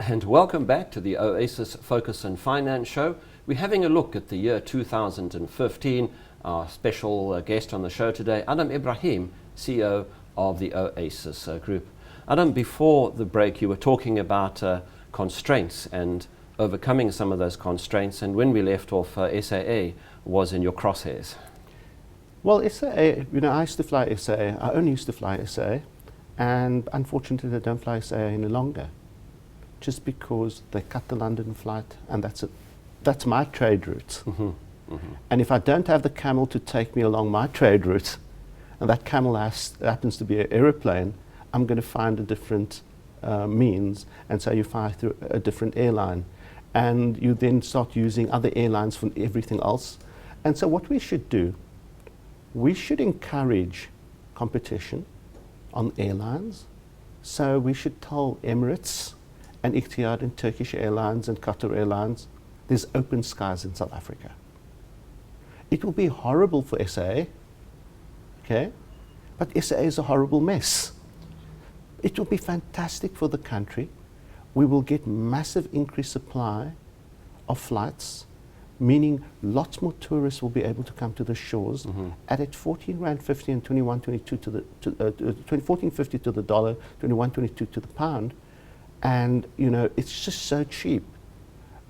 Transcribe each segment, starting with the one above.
And welcome back to the Oasis Focus and Finance Show. We're having a look at the year 2015. Our special guest on the show today, Ebrahim, CEO of the Oasis Group. Adam, before the break, you were talking about constraints and overcoming some of those constraints. And when we left off, SAA was in your crosshairs. Well, SAA, I used to fly SAA. I only used to fly SAA. And unfortunately, I don't fly SAA any longer, just because they cut the London flight, and that's it. That's my trade route. Mm-hmm. Mm-hmm. And if I don't have the camel to take me along my trade route, and that camel happens to be an aeroplane, I'm going to find a different means, and so you fly through a different airline. And you then start using other airlines for everything else. And so what we should do, we should encourage competition on airlines. So we should tell Emirates and Etihad and Turkish Airlines and Qatar Airlines, there's open skies in South Africa. It will be horrible for SAA, okay? But SAA is a horrible mess. It will be fantastic for the country. We will get massive increased supply of flights, meaning lots more tourists will be able to come to the shores. Mm-hmm. At 14 Rand 50 and 21.22 to the 14.50 to the dollar, 21.22 to the pound, and it's just so cheap.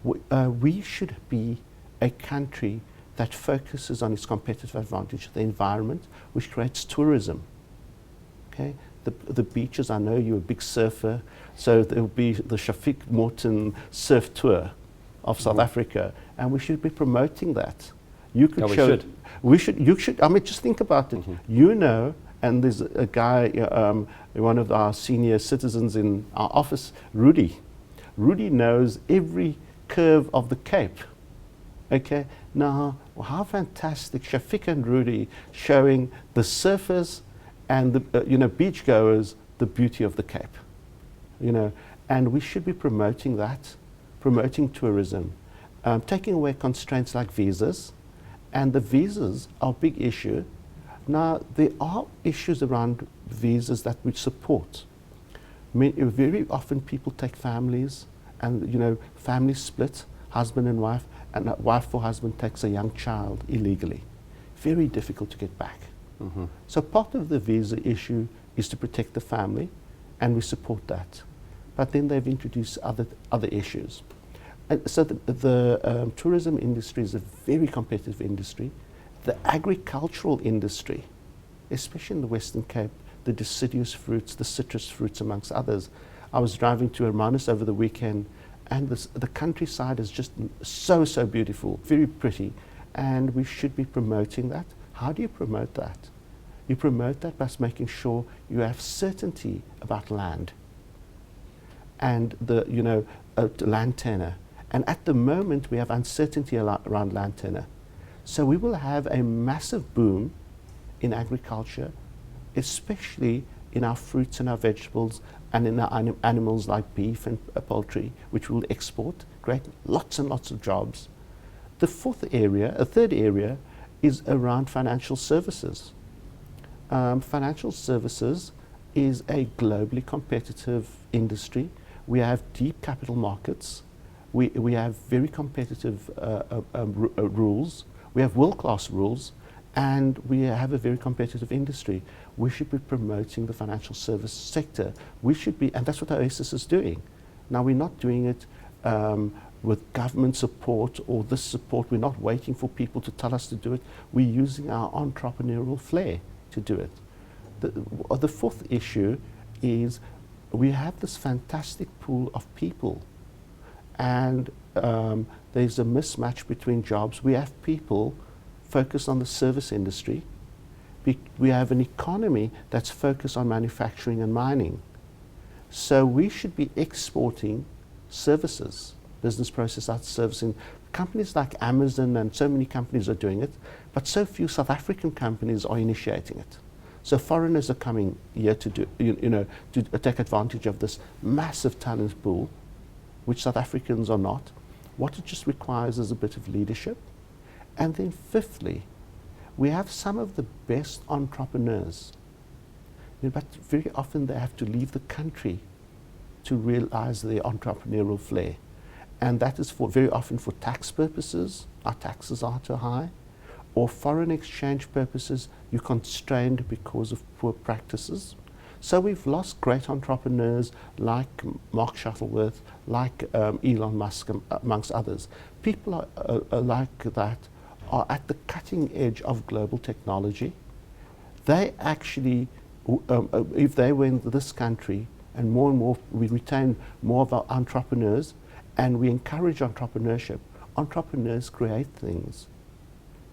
We should be a country that focuses on its competitive advantage, the environment, which creates tourism. Okay, the beaches. I know you're a big surfer, so there will be the Shafiq Morton surf tour of South Africa, and we should be promoting that. You could show. We should. You should. I mean, just think about it. Mm-hmm. And there's a guy, one of our senior citizens in our office, Rudy. Rudy knows every curve of the Cape. Okay. Now, how fantastic! Shafiq and Rudy showing the surfers and the beachgoers the beauty of the Cape. And we should be promoting that. Promoting tourism, taking away constraints like visas, and the visas are a big issue. Now, there are issues around visas that we support. Very often people take families, and families split, husband and wife, and a wife or husband takes a young child illegally. Very difficult to get back. Mm-hmm. So part of the visa issue is to protect the family, and we support that. But then they've introduced other issues. And so the tourism industry is a very competitive industry. The agricultural industry, especially in the Western Cape, the deciduous fruits, the citrus fruits, amongst others. I was driving to Hermanus over the weekend, and the countryside is just so beautiful, very pretty, and we should be promoting that. How do you promote that? You promote that by making sure you have certainty about land and the land tenure. And at the moment, we have uncertainty around land tenure. So we will have a massive boom in agriculture, especially in our fruits and our vegetables and in our animals like beef and poultry, which we'll export, create lots and lots of jobs. The third area is around financial services. Financial services is a globally competitive industry. We have deep capital markets. We have very competitive rules. We have world-class rules, and we have a very competitive industry. We should be promoting the financial service sector. We should be, and that's what Oasis is doing. Now, we're not doing it with government support or this support. We're not waiting for people to tell us to do it. We're using our entrepreneurial flair to do it. The fourth issue is we have this fantastic pool of people, and there's a mismatch between jobs. We have people focused on the service industry. We have an economy that's focused on manufacturing and mining. So we should be exporting services, business process outsourcing. Companies like Amazon and so many companies are doing it, but so few South African companies are initiating it. So foreigners are coming here to do, to take advantage of this massive talent pool, which South Africans are not. What it just requires is a bit of leadership. And then fifthly, we have some of the best entrepreneurs, but very often they have to leave the country to realize their entrepreneurial flair. And that is very often for tax purposes, our taxes are too high, or foreign exchange purposes, you're constrained because of poor practices. So we've lost great entrepreneurs like Mark Shuttleworth, like Elon Musk, amongst others. People like that are at the cutting edge of global technology. They actually, if they were in this country, and more, we retain more of our entrepreneurs, and we encourage entrepreneurship. Entrepreneurs create things.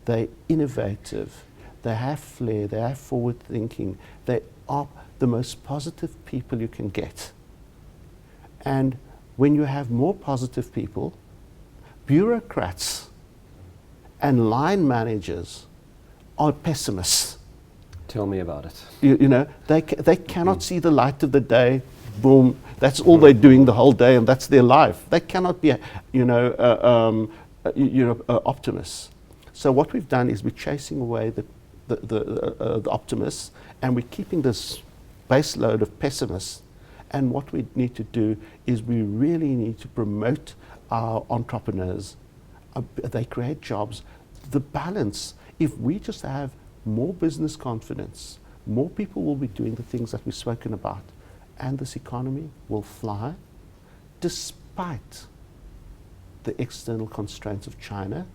They're innovative. They have flair. They have forward thinking. They are the most positive people you can get. And when you have more positive people, bureaucrats and line managers are pessimists. Tell me about it. You know, they cannot see the light of the day. Boom, that's all they're doing the whole day, and that's their life. They cannot be, optimists. So what we've done is we're chasing away the optimists, and we're keeping this base load of pessimists. And what we need to do is we really need to promote our entrepreneurs. They create jobs. The balance, if we just have more business confidence, more people will be doing the things that we've spoken about, and this economy will fly despite the external constraints of China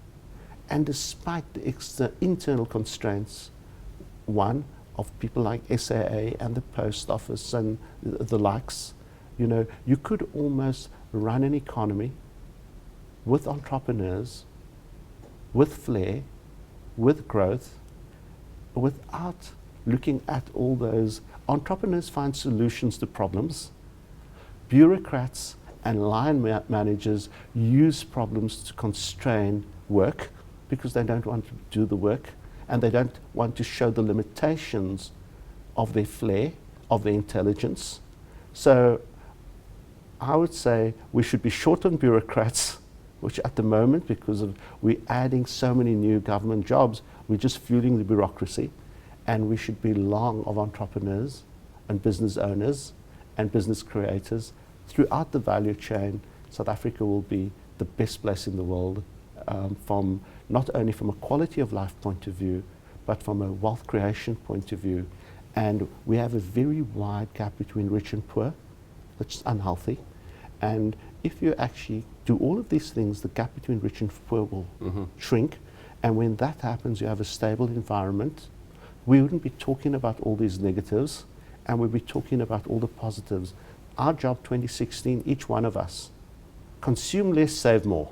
and despite the internal constraints, one, of people like SAA and the post office and the likes. You know, you could almost run an economy with entrepreneurs, with flair, with growth, without looking at all those. Entrepreneurs find solutions to problems. Bureaucrats and line managers use problems to constrain work because they don't want to do the work, and they don't want to show the limitations of their flair, of their intelligence. So I would say we should be short on bureaucrats, which at the moment, because of we're adding so many new government jobs, we're just fueling the bureaucracy. And we should be long of entrepreneurs and business owners and business creators throughout the value chain. South Africa will be the best place in the world, from not only from a quality of life point of view, but from a wealth creation point of view. And we have a very wide gap between rich and poor, which is unhealthy. And if you actually do all of these things, the gap between rich and poor will shrink. And when that happens, you have a stable environment. We wouldn't be talking about all these negatives, and we'd be talking about all the positives. Our job 2016, each one of us, consume less, save more.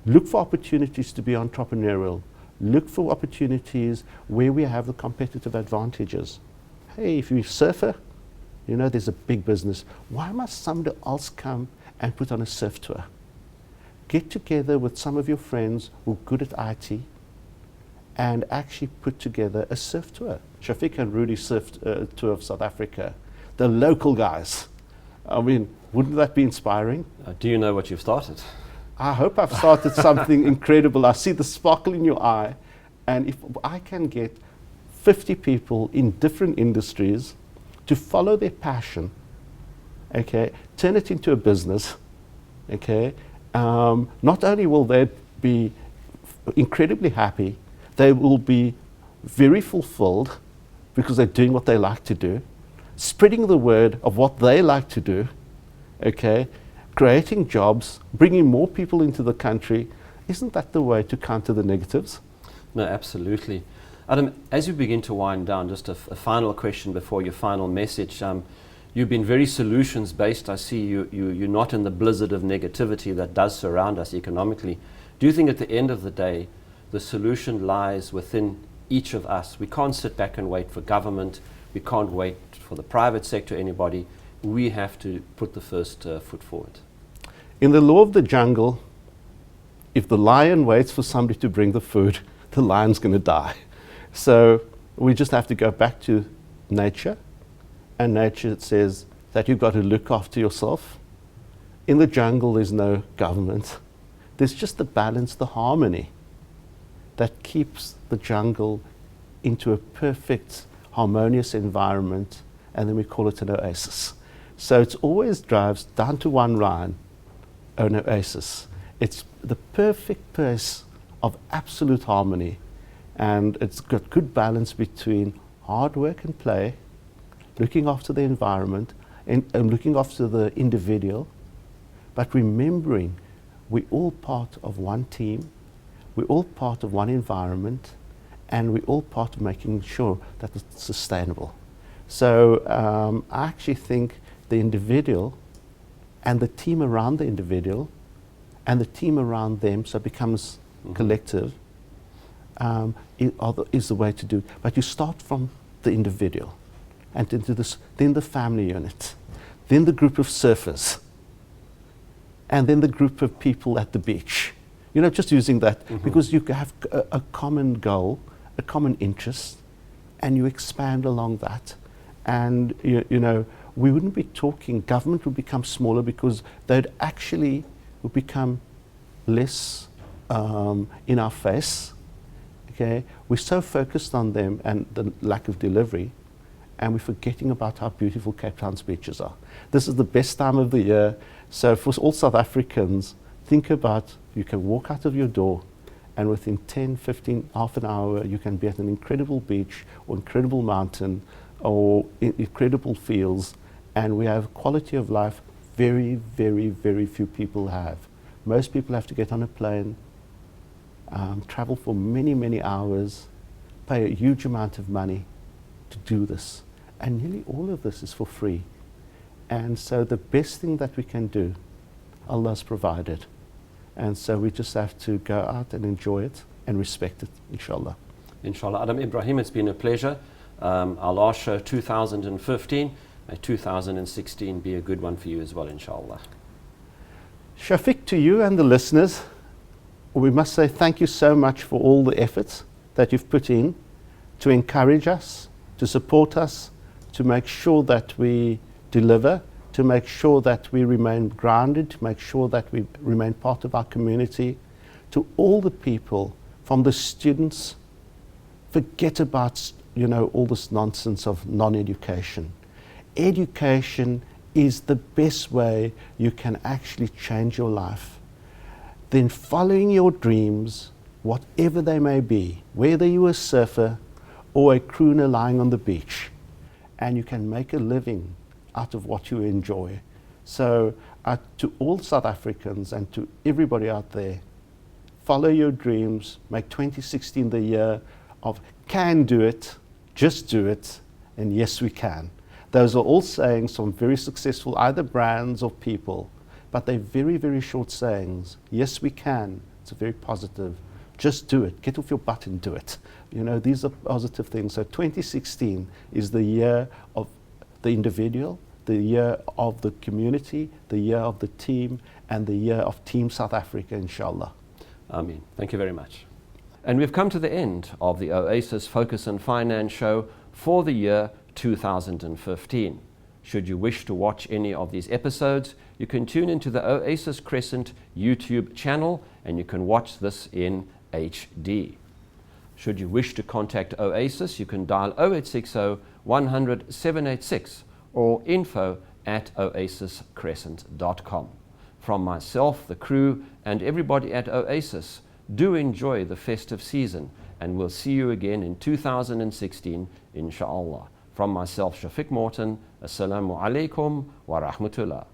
Look for opportunities to be entrepreneurial. Look for opportunities where we have the competitive advantages. Hey, if you're a surfer, you know there's a big business. Why must somebody else come and put on a surf tour? Get together with some of your friends who are good at IT and actually put together a surf tour. Shafiq and Rudy surf tour of South Africa. The local guys. I mean, wouldn't that be inspiring? Do you know what you've started? I hope I've started something incredible. I see the sparkle in your eye. And if I can get 50 people in different industries to follow their passion, okay, turn it into a business, okay, not only will they be incredibly happy, they will be very fulfilled because they're doing what they like to do, spreading the word of what they like to do, okay, creating jobs, bringing more people into the country. Isn't that the way to counter the negatives? No, absolutely. Adam, as you begin to wind down, just a final question before your final message. You've been very solutions-based. I see you're not in the blizzard of negativity that does surround us economically. Do you think at the end of the day, the solution lies within each of us? We can't sit back and wait for government. We can't wait for the private sector, anybody. We have to put the first foot forward. In the law of the jungle, if the lion waits for somebody to bring the food, the lion's going to die. So we just have to go back to nature, and nature says that you've got to look after yourself. In the jungle, there's no government. There's just the balance, the harmony that keeps the jungle into a perfect, harmonious environment, and then we call it an oasis. So it always drives down to one line, an oasis. It's the perfect place of absolute harmony, and it's got good balance between hard work and play, looking after the environment and looking after the individual, but remembering we're all part of one team, we're all part of one environment, and we're all part of making sure that it's sustainable. So I actually think the individual and the team around the individual and the team around them, so it becomes collective, is the way to do it. But you start from the individual and into this, then the family unit, then the group of surfers, and then the group of people at the beach. You know, just using that because you have a common goal, a common interest, and you expand along that. And you know, we wouldn't be talking, government would become smaller because they'd actually would become less in our face. Okay, we're so focused on them and the lack of delivery, and we're forgetting about how beautiful Cape Town's beaches are. This is the best time of the year. So for all South Africans, think about, you can walk out of your door and within 10, 15, half an hour, you can be at an incredible beach or incredible mountain or incredible fields, and we have quality of life very, very, very few people have. Most people have to get on a plane, travel for many, many hours, pay a huge amount of money to do this. And nearly all of this is for free. And so the best thing that we can do, Allah's provided. And so we just have to go out and enjoy it and respect it, inshallah. Inshallah. Adam Ebrahim, it's been a pleasure. Our last show, 2015. May 2016 be a good one for you as well, inshallah. Shafiq, to you and the listeners, we must say thank you so much for all the efforts that you've put in to encourage us, to support us, to make sure that we deliver, to make sure that we remain grounded, to make sure that we remain part of our community. To all the people, from the students, forget about, you know, all this nonsense of non-education. Education is the best way you can actually change your life. Then following your dreams, whatever they may be, whether you're a surfer or a crooner lying on the beach, and you can make a living out of what you enjoy. So to all South Africans and to everybody out there, follow your dreams, make 2016 the year of can do it, just do it, and yes we can. Those are all sayings from very successful either brands or people, but they're very, very short sayings. Yes we can, it's a very positive. Just do it, get off your butt and do it. You know, these are positive things. So 2016 is the year of the individual, the year of the community, the year of the team, and the year of Team South Africa, inshallah. Ameen. Thank you very much. And we've come to the end of the Oasis Focus and Finance show for the year 2015. Should you wish to watch any of these episodes, you can tune into the Oasis Crescent YouTube channel and you can watch this in HD. Should you wish to contact Oasis, you can dial 0860 100 786 or info@oasiscrescent.com. From myself, the crew, and everybody at Oasis, do enjoy the festive season, and we'll see you again in 2016, inshallah. From myself, Shafiq Morton, Assalamu alaikum wa rahmatullah.